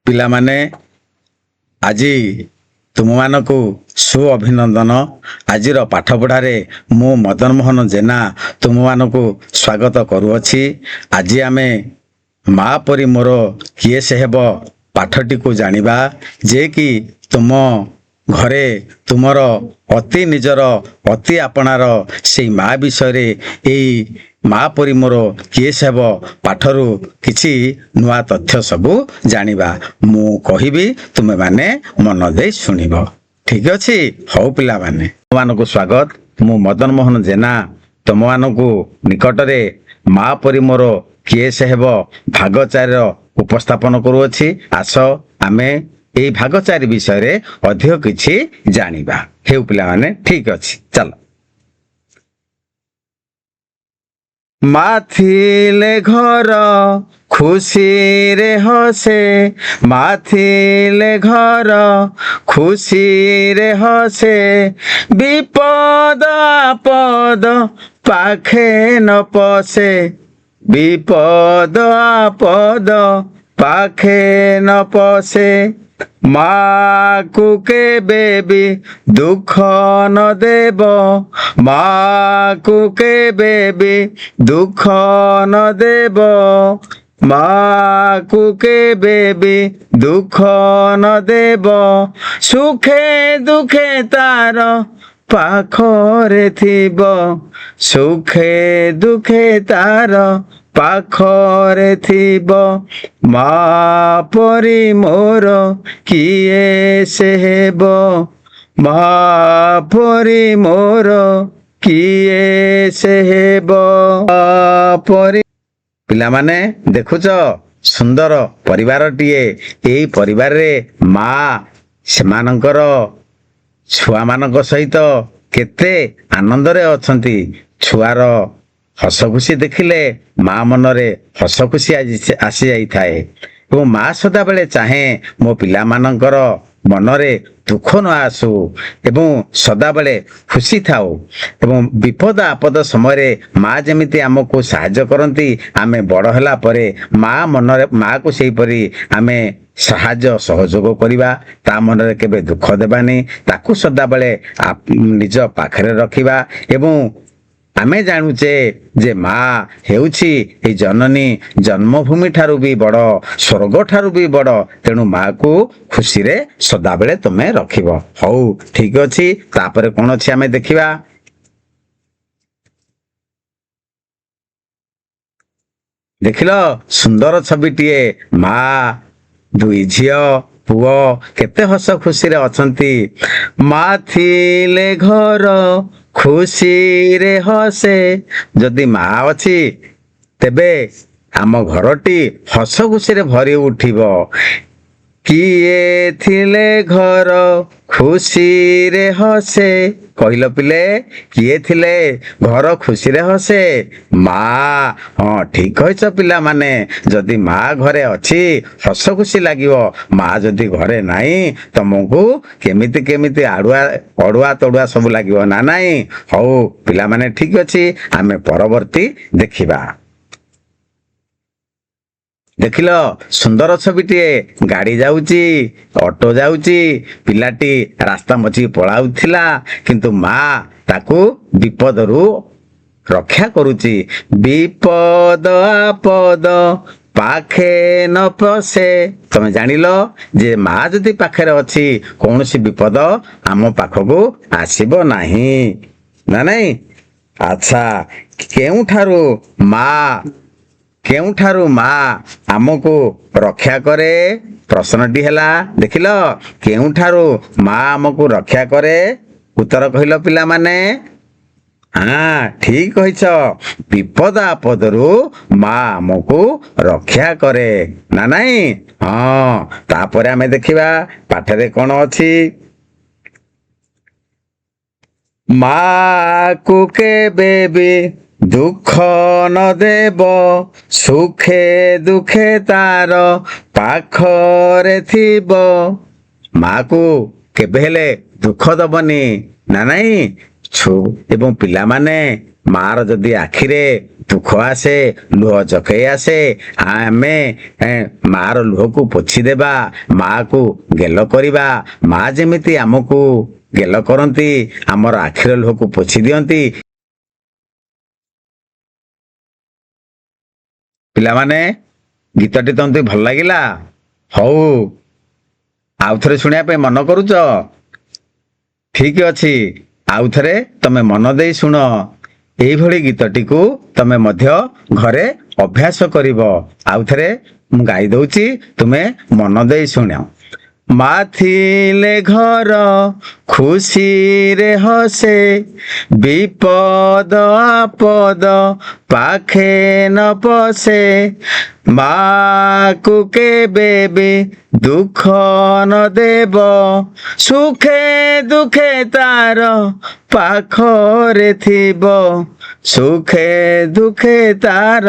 ପିଲାମାନେ ଆଜି ତୁମମାନଙ୍କୁ ସୁ ଅଭିନନ୍ଦନ। ଆଜିର ପାଠପଢ଼ାରେ ମୁଁ ମଦନ ମୋହନ ଜେନା ତୁମମାନଙ୍କୁ ସ୍ୱାଗତ କରୁଅଛି। ଆଜି ଆମେ ମା ପରି ମୋର କିଏ ସେ ହେବ ପାଠଟିକୁ ଜାଣିବା, ଯେ କି ତୁମ ଘରେ ତୁମର ଅତି ନିଜର ଅତି ଆପଣାର ସେଇ ମା ବିଷୟରେ ଏଇ ମା ପରି ମୋର କିଏ ସେ ହେବ ପାଠରୁ କିଛି ନୂଆ ତଥ୍ୟ ସବୁ ଜାଣିବା। ମୁଁ କହିବି, ତୁମେମାନେ ମନ ଦେଇ ଶୁଣିବ। ଠିକ ଅଛି? ହଉ ପିଲାମାନେ, ତୁମମାନଙ୍କୁ ସ୍ୱାଗତ। ମୁଁ ମଦନ ମୋହନ ଜେନା ତୁମମାନଙ୍କୁ ନିକଟରେ ମା ପରି ମୋର କିଏ ସେ ହେବ ଭାଗ 4ର ଉପସ୍ଥାପନ କରୁଅଛି। ଆସ ଆମେ ଏଇ ଭାଗ 4 ବିଷୟରେ ଅଧିକ କିଛି ଜାଣିବା। ହେଉ ପିଲାମାନେ, ଠିକ ଅଛି, ଚାଲ। ମା ଥିଲେ ଘର ଖୁସିରେ ହସେ, ମା ଥିଲେ ଘର ଖୁସିରେ ହସେ, ବିପଦ ଆପଦ ପାଖେ ନ ପଶେ, ବିପଦ ଆପଦ ପାଖେ ନ ପଶେ। ମାକୁ କେବେ ବି ଦୁଃଖ ନ ଦେବ, ମାକୁ କେବେ ବି ଦୁଃଖ ନ ଦେବ, ମାକୁ କେବେ ବି ଦୁଃଖ ନ ଦେବ। ସୁଖେ ଦୁଃଖେ ତାର ପାଖରେ ଥିବ, ସୁଖେ ଦୁଃଖେ ତାର ପାଖରେ ଥିବ। ମା ପରି ମୋର କିଏ ସେ ହେବ, ମା ପରି ମୋର କିଏ ସେ ହେବ ପରି। ପିଲାମାନେ ଦେଖୁଛ, ସୁନ୍ଦର ପରିବାରଟିଏ। ଏଇ ପରିବାରରେ ମା ସେମାନଙ୍କର ଛୁଆମାନଙ୍କ ସହିତ କେତେ ଆନନ୍ଦରେ ଅଛନ୍ତି। ଛୁଆର ହସ ଖୁସି ଦେଖିଲେ ମା ମନରେ ହସ ଖୁସି ଆସି ଯାଇଥାଏ ଏବଂ ମା ସଦାବେଳେ ଚାହେଁ ମୋ ପିଲାମାନଙ୍କର ମନରେ ଦୁଃଖ ନ ଆସୁ ଏବଂ ସଦାବେଳେ ଖୁସି ଥାଉ। ଏବଂ ବିପଦ ଆପଦ ସମୟରେ ମା ଯେମିତି ଆମକୁ ସାହାଯ୍ୟ କରନ୍ତି, ଆମେ ବଡ଼ ହେଲା ପରେ ମାକୁ ସେହିପରି ଆମେ ସାହାଯ୍ୟ ସହଯୋଗ କରିବା। ତା ମନରେ କେବେ ଦୁଃଖ ଦେବାନି, ତାକୁ ସଦାବେଳେ ନିଜ ପାଖରେ ରଖିବା। ଏବଂ ଆମେ ଜାଣୁଛେ ଯେ ମା ହେଉଛି ଏଇ ଜନନୀ, ଜନ୍ମଭୂମି ଠାରୁ ବି ବଡ଼, ସ୍ୱର୍ଗ ଠାରୁ ବି ବଡ଼। ତେଣୁ ମାକୁ ଖୁସିରେ ସଦାବେଳେ ତମେ ରଖିବ। ହଉ ଠିକ ଅଛି, ତାପରେ କଣ ଅଛି ଆମେ ଦେଖିବା। ଦେଖିଲ, ସୁନ୍ଦର ଛବିଟିଏ। ମା, 2 ଝିଅ, ପୁଅ କେତେ ହସ ଖୁସିରେ ଅଛନ୍ତି। ମା ଥିଲେ ଘର ଖୁସିରେ ହସେ। ଯଦି ମା ଅଛି ତେବେ ଆମ ଘରଟି ହସ ଖୁସିରେ ଭରି ଉଠିବ। କିଏ ଥିଲେ ଘର ଖୁସିରେ ହସେ। କହିଲ ପିଲେ, କିଏ ଥିଲେ ଘର ଖୁସିରେ ହସେ? ମା। ହଁ, ଠିକ କହିଛ ପିଲାମାନେ। ଯଦି ମା ଘରେ ଅଛି ହସ ଖୁସି ଲାଗିବ। ମା ଯଦି ଘରେ ନାହିଁ ତମକୁ କେମିତି ଅଡୁଆ ତଡୁଆ ସବୁ ଲାଗିବ ନା ନାହିଁ? ହଉ ପିଲାମାନେ, ଠିକ ଅଛି, ଆମେ ପରବର୍ତ୍ତୀ ଦେଖିବା। ଦେଖିଲ, ସୁନ୍ଦର ଛବିଟିଏ। ଗାଡି ଯାଉଛି, ଅଟୋ ଯାଉଛି। ପିଲାଟି ରାସ୍ତା ମଝିକି ପଳାଉଥିଲା, କିନ୍ତୁ ମା ତାକୁ ବିପଦରୁ ରକ୍ଷା କରୁଛି। ବିପଦ ଆପଦ ପାଖେ ନ ପଶେ। ତମେ ଜାଣିଲ ଯେ ମା ଯଦି ପାଖରେ ଅଛି କୌଣସି ବିପଦ ଆମ ପାଖକୁ ଆସିବ ନାହିଁ, ନା ନାହିଁ? ଆଚ୍ଛା, କେଉଁଠାରୁ ମା ଆମକୁ ରକ୍ଷା କରେ? ପ୍ରଶ୍ନଟି ହେଲା, ଦେଖିଲ, କେଉଁଠାରୁ ମା ଆମକୁ ରକ୍ଷା କରେ? ଉତ୍ତର କହିଲ ପିଲାମାନେ। ହଁ, ଠିକ କହିଛ। ବିପଦ ଆପଦରୁ ମା ଆମକୁ ରକ୍ଷା କରେ, ନା ନାହିଁ? ହଁ, ତାପରେ ଆମେ ଦେଖିବା ପାଠରେ କଣ ଅଛି। ମାକୁ କେବେ ବି ଦୁଃଖ ନ ଦେବ, ସୁଖେ ଦୁଃଖେ ତାର ପାଖରେ ଥିବ। ମାକୁ କେବେ ହେଲେ ଦୁଃଖ ଦବନି, ନା ନାହିଁ? ଏବଂ ପିଲାମାନେ ମାର ଯଦି ଆଖିରେ ଦୁଃଖ ଆସେ, ଲୁହ ଚକେଇ ଆସେ, ଆମେ ମାର ଲୁହକୁ ପୋଛିଦେବା, ମାକୁ ଗେଲ କରିବା। ମା ଯେମିତି ଆମକୁ ଗେଲ କରନ୍ତି, ଆମର ଆଖିର ଲୁହକୁ ପୋଛି ଦିଅନ୍ତି। ପିଲାମାନେ, ଗୀତଟି ତମକୁ ଭଲ ଲାଗିଲା? ହଉ, ଆଉଥରେ ଶୁଣିବା ପାଇଁ ମନ କରୁଛ? ଠିକ ଅଛି, ଆଉଥରେ ତମେ ମନ ଦେଇ ଶୁଣ। ଏଇଭଳି ଗୀତଟିକୁ ତମେ ମଧ୍ୟ ଘରେ ଅଭ୍ୟାସ କରିବ। ଆଉଥରେ ମୁଁ ଗାଇ ଦଉଛି, ତୁମେ ମନ ଦେଇ ଶୁଣ। ମା ଥିଲେ ଘର ଖୁସିରେ ହସେ, ବିପଦ ଆପଦ ପାଖେ ନ ପଶେ। ମାକୁ କେବେ ବି ଦୁଃଖ ନ ଦେବ, ସୁଖେ ଦୁଃଖେ ତାର ପାଖରେ ଥିବ। ସୁଖେ ଦୁଃଖେ ତାର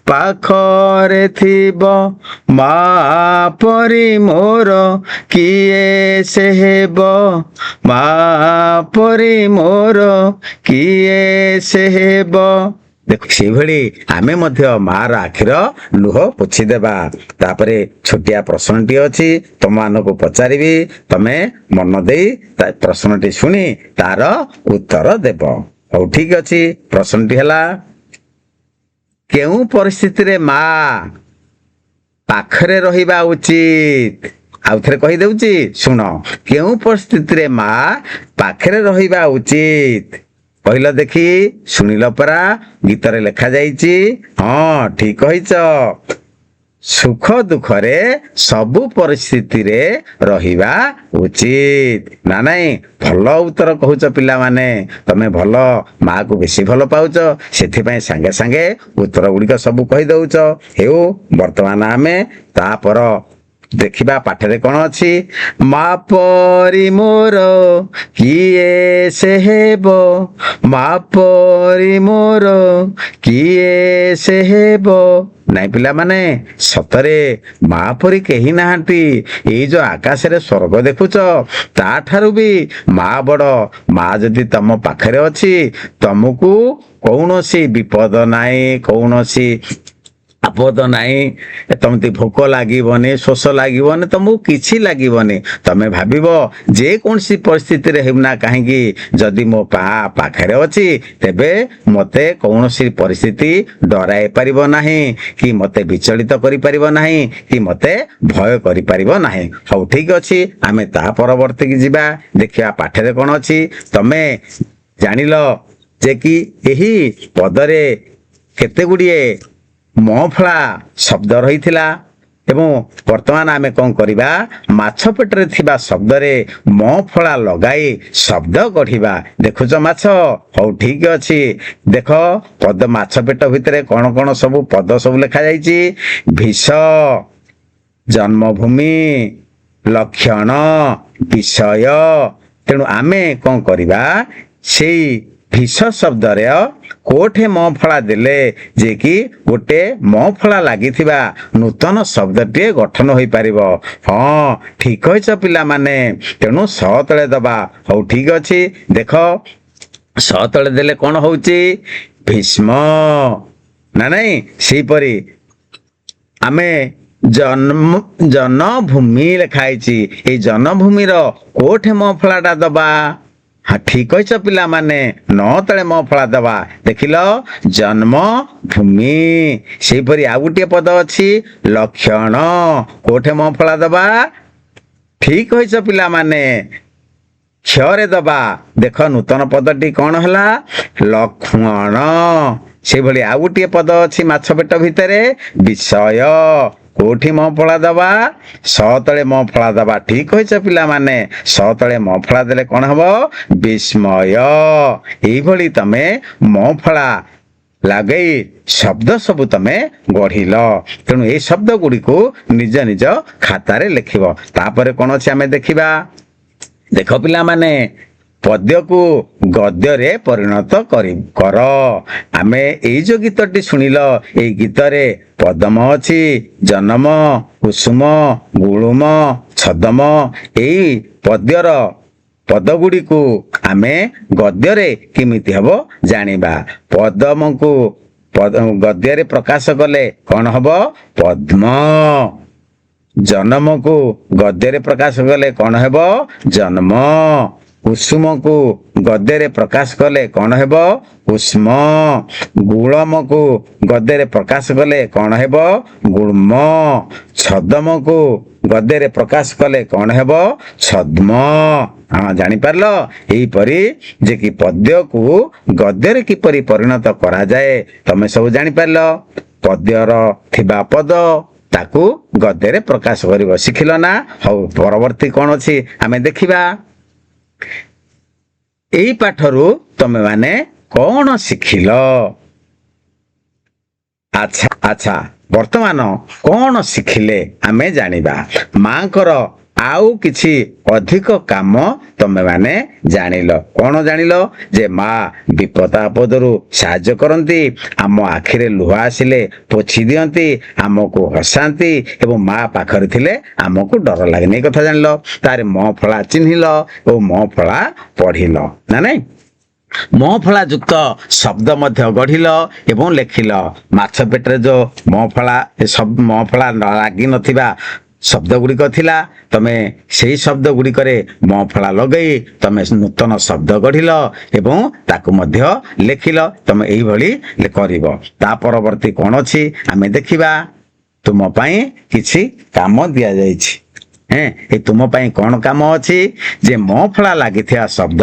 ପାଖରେ ଥିବ। ମା ପରି ମୋର କିଏ ସେ ହେବ, ମା ପରି ମୋର କିଏ ସେ ହେବ। ଦେଖ, ସେଇଭଳି ଆମେ ମଧ୍ୟ ମାର ଆଖିର ଲୁହ ପୋଛିଦେବା। ତାପରେ ଛୋଟିଆ ପ୍ରଶ୍ନଟି ଅଛି, ତମମାନଙ୍କୁ ପଚାରିବି, ତମେ ମନ ଦେଇ ପ୍ରଶ୍ନଟି ଶୁଣି ତାର ଉତ୍ତର ଦେବ। ହଉ, ଠିକ ଅଛି। ପ୍ରଶ୍ନଟି ହେଲା, କେଉଁ ପରିସ୍ଥିତିରେ ମା ପାଖରେ ରହିବା ଉଚିତ? ଆଉଥରେ କହିଦେଉଛି, ଶୁଣ। କେଉଁ ପରିସ୍ଥିତିରେ ମା ପାଖରେ ରହିବା ଉଚିତ? କହିଲ ଦେଖି, ଶୁଣିଲ ପରା, ଗୀତରେ ଲେଖାଯାଇଛି। ହଁ, ଠିକ କହିଛ। ସୁଖ ଦୁଃଖରେ ସବୁ ପରିସ୍ଥିତିରେ ରହିବା ଉଚିତ। ନା ନାଇଁ? ଭଲ ଉତ୍ତର କହୁଛ ପିଲାମାନେ। ତମେ ଭଲ, ମାକୁ ବେଶୀ ଭଲ ପାଉଛ, ସେଥିପାଇଁ ସାଙ୍ଗେ ସାଙ୍ଗେ ଉତ୍ତର ଗୁଡ଼ିକ ସବୁ କହିଦଉଛ। ହେଉ, ବର୍ତ୍ତମାନ ଆମେ ତାପର ଦେଖିବା ପାଠରେ କଣ ଅଛି। ମା ପରି ମୋର କିଏ ସେ ହେବ, ମା ପରି ମୋର କିଏ ସେ ହେବ। ନାଇଁ ପିଲାମାନେ, ସତରେ ମା ପରି କେହି ନାହାନ୍ତି। ଏଇ ଯୋଉ ଆକାଶରେ ସ୍ୱର୍ଗ ଦେଖୁଛ, ତାଠାରୁ ବି ମା ବଡ଼। ମା ଯଦି ତମ ପାଖରେ ଅଛି, ତମକୁ କୌଣସି ବିପଦ ନାହିଁ, କୌଣସି ଆପଦ ନାହିଁ। ତମକୁ ଭୋକ ଲାଗିବନି, ଶୋଷ ଲାଗିବନି, ତମକୁ କିଛି ଲାଗିବନି। ତମେ ଭାବିବ, ଯେକୌଣସି ପରିସ୍ଥିତିରେ ହେଉନା କାହିଁକି, ଯଦି ମୋ ପାଖରେ ଅଛି, ତେବେ ମୋତେ କୌଣସି ପରିସ୍ଥିତି ଡରାଇ ପାରିବ ନାହିଁ, କି ମୋତେ ବିଚଳିତ କରିପାରିବ ନାହିଁ, କି ମୋତେ ଭୟ କରିପାରିବ ନାହିଁ। ହଉ, ଠିକ ଅଛି, ଆମେ ତା ପରବର୍ତ୍ତୀକି ଯିବା। ଦେଖିବା ପାଠରେ କଣ ଅଛି। ତମେ ଜାଣିଲ ଯେ କି ଏହି ପଦରେ କେତେ ଗୁଡ଼ିଏ ମଫଳା ଶବ୍ଦ ରହିଥିଲା, ଏବଂ ବର୍ତ୍ତମାନ ଆମେ କଣ କରିବା, ମାଛ ପେଟରେ ଥିବା ଶବ୍ଦରେ ମଫଳା ଲଗାଇ ଶବ୍ଦ ଗଢ଼ିବା। ଦେଖୁଛ ମାଛ? ହଉ, ଠିକ ଅଛି। ଦେଖ, ପଦ ମାଛ ପେଟ ଭିତରେ କଣ କଣ ସବୁ ପଦ ସବୁ ଲେଖାଯାଇଛି। ବିଷ, ଜନ୍ମଭୂମି, ଲକ୍ଷଣ, ବିଷୟ। ତେଣୁ ଆମେ କଣ କରିବା, ସେଇ ବିଷ ଶବ୍ଦରେ କୋଠେ ମଫଳା ଦେଲେ ଯେ କି ଗୋଟେ ମଫଳା ଲାଗିଥିବା ନୂତନ ଶବ୍ଦଟିଏ ଗଠନ ହୋଇପାରିବ। ହଁ, ଠିକ କହିଛ ପିଲାମାନେ। ତେଣୁ ସ ତଳେ ଦବା। ହଉ, ଠିକ ଅଛି। ଦେଖ, ସ ତଳେ ଦେଲେ କଣ ହଉଛି, ଭୀଷ୍ମ। ନା ନାଇଁ? ସେଇପରି ଆମେ ଜନଭୂମି ଲେଖା ହେଇଛି, ଏଇ ଜନଭୂମିର କୋଠେ ମଫଳାଟା ଦବା। ହଁ, ଠିକ କହିଛ ପିଲାମାନେ। ନ ତଳେ ମଫଳା ଦବା। ଦେଖିଲ, ଜନ୍ମଭୂମି। ସେଇପରି ଆଉ ଗୋଟିଏ ପଦ ଅଛି, ଲକ୍ଷଣ। କୋଠେ ମଫଳା ଦବା? ଠିକ କହିଛ ପିଲାମାନେ, କ୍ଷରେ ଦବା। ଦେଖ, ନୂତନ ପଦଟି କଣ ହେଲା, ଲକ୍ଷ୍ମଣ। ସେଇଭଳି ଆଉ ଗୋଟିଏ ପଦ ଅଛି ମାଛ ପେଟ ଭିତରେ, ବିଷୟ। କୋଉଠି ମଫଳା ଦବା? ସ ତଳେ ମଫଳା ଦବା। ଠିକ କହିଛ ପିଲାମାନେ। ସ ତଳେ ମଫଳା ଦେଲେ କଣ ହବ, ବିସ୍ମୟ। ଏଇଭଳି ତମେ ମଫଳା ଲଗାଇ ଶବ୍ଦ ସବୁ ତମେ ଗଢ଼ିଲ। ତେଣୁ ଏଇ ଶବ୍ଦ ଗୁଡ଼ିକୁ ନିଜ ନିଜ ଖାତାରେ ଲେଖିବ। ତାପରେ କଣ ଅଛି ଆମେ ଦେଖିବା। ଦେଖ ପିଲାମାନେ, ପଦ୍ୟକୁ ଗଦ୍ୟରେ ପରିଣତ କର। ଆମେ ଏଇ ଯୋଉ ଗୀତଟି ଶୁଣିଲ, ଏଇ ଗୀତରେ ପଦମ ଅଛି, ଜନମ, କୁସୁମ, ଗୁଳୁମ, ଛଦମ। ଏଇ ପଦ୍ୟର ପଦଗୁଡ଼ିକୁ ଆମେ ଗଦ୍ୟରେ କେମିତି ହେବ ଜାଣିବା। ପଦମକୁ ଗଦ୍ୟରେ ପ୍ରକାଶ କଲେ କଣ ହବ? ପଦ୍ମ। ଜନମକୁ ଗଦ୍ୟରେ ପ୍ରକାଶ କଲେ କଣ ହେବ? ଜନ୍ମ। କୁସୁମକୁ ଗଦ୍ୟରେ ପ୍ରକାଶ କଲେ କଣ ହେବ? କୁଷ୍ମ। ଗୁଳମକୁ ଗଦ୍ୟରେ ପ୍ରକାଶ କଲେ କଣ ହେବ? ଗୁଳ୍ମ। ଛଦମକୁ ଗଦ୍ୟରେ ପ୍ରକାଶ କଲେ କଣ ହେବ? ଛଦ୍ମ। ହଁ, ଜାଣିପାରିଲ? ଏହିପରି ଯେ କି ପଦ୍ୟକୁ ଗଦ୍ୟରେ କିପରି ପରିଣତ କରାଯାଏ ତମେ ସବୁ ଜାଣିପାରିଲ। ପଦ୍ୟର ଥିବା ପଦ ତାକୁ ଗଦ୍ୟରେ ପ୍ରକାଶ କରିବ। ଶିଖିଲ ନା? ହଉ, ପରବର୍ତ୍ତୀ କଣ ଅଛି ଆମେ ଦେଖିବା। ଏଇ ପାଠରୁ ତମେ ମାନେ କଣ ଶିଖିଲ? ଆଚ୍ଛା, ବର୍ତ୍ତମାନ କଣ ଶିଖିଲେ ଆମେ ଜାଣିବା। ମାଙ୍କର ଆଉ କିଛି ଅଧିକ କାମ ତମେ ମାନେ ଜାଣିଲ। କଣ ଜାଣିଲ? ଯେ ମା ବିପଦ ଆପଦରୁ ସାହାଯ୍ୟ କରନ୍ତି, ଆମ ଆଖିରେ ଲୁହ ଆସିଲେ ପୋଛି ଦିଅନ୍ତି, ଆମକୁ ହସାନ୍ତି ଏବଂ ମା ପାଖରେ ଥିଲେ ଆମକୁ ଡର ଲାଗେନି। ଏ କଥା ଜାଣିଲ। ତାରେ ମ ଫଳା ଚିହ୍ନିଲ ଓ ମ ଫଳା ପଢିଲ ନା ନାଇଁ? ମ ଫଳା ଯୁକ୍ତ ଶବ୍ଦ ମଧ୍ୟ ଗଢିଲ ଏବଂ ଲେଖିଲ। ମାଛ ପେଟରେ ଯୋଉ ମ ଫଳା ଲାଗି ନଥିବା ଶବ୍ଦ ଗୁଡ଼ିକ ଥିଲା, ତମେ ସେଇ ଶବ୍ଦ ଗୁଡ଼ିକରେ ମ ଫଳା ଲଗେଇ ତମେ ନୂତନ ଶବ୍ଦ ଗଢିଲ ଏବଂ ତାକୁ ମଧ୍ୟ ଲେଖିଲ। ତମେ ଏଇଭଳି କରିବ। ତା ପରବର୍ତ୍ତୀ କଣ ଅଛି ଆମେ ଦେଖିବା। ତୁମ ପାଇଁ କିଛି କାମ ଦିଆଯାଇଛି। ଏ ତୁମ ପାଇଁ କଣ କାମ ଅଛି? ଯେ ମ ଫଳା ଲାଗିଥିବା ଶବ୍ଦ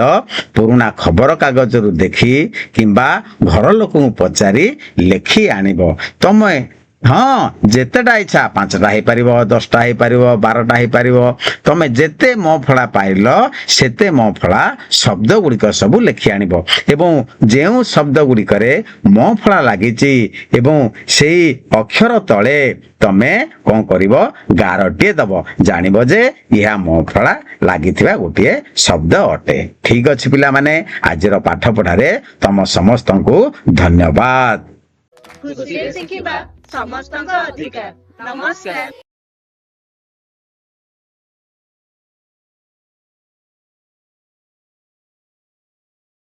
ପୁରୁଣା ଖବର କାଗଜରୁ ଦେଖି କିମ୍ବା ଘର ଲୋକଙ୍କୁ ପଚାରି ଲେଖି ଆଣିବ। ତମେ ଯେତେଟା ଇଚ୍ଛା, 5ଟା ହେଇପାରିବ, 10ଟା ହେଇପାରିବ, 12ଟା ହେଇପାରିବ। ତମେ ଯେତେ ମ ଫଳା ପାଇଲ ସେତେ ମ ଫଳା ଶବ୍ଦ ଗୁଡ଼ିକ ସବୁ ଲେଖି ଆଣିବ ଏବଂ ଯେଉଁ ଶବ୍ଦ ଗୁଡ଼ିକରେ ମ ଫଳା ଲାଗିଛି ଏବଂ ସେଇ ଅକ୍ଷର ତଳେ ତମେ କଣ କରିବ? ଗାରଟିଏ ଦବ। ଜାଣିବ ଯେ ଏହା ମ ଫଳା ଲାଗିଥିବା ଗୋଟିଏ ଶବ୍ଦ ଅଟେ। ଠିକ ଅଛି ପିଲାମାନେ, ଆଜିର ପାଠ ପଢାରେ ତମ ସମସ୍ତଙ୍କୁ ଧନ୍ୟବାଦ। ଖୁସିରେ ଶିଖିବା ସମସ୍ତଙ୍କ ଅଧିକାର। ନମସ୍କାର।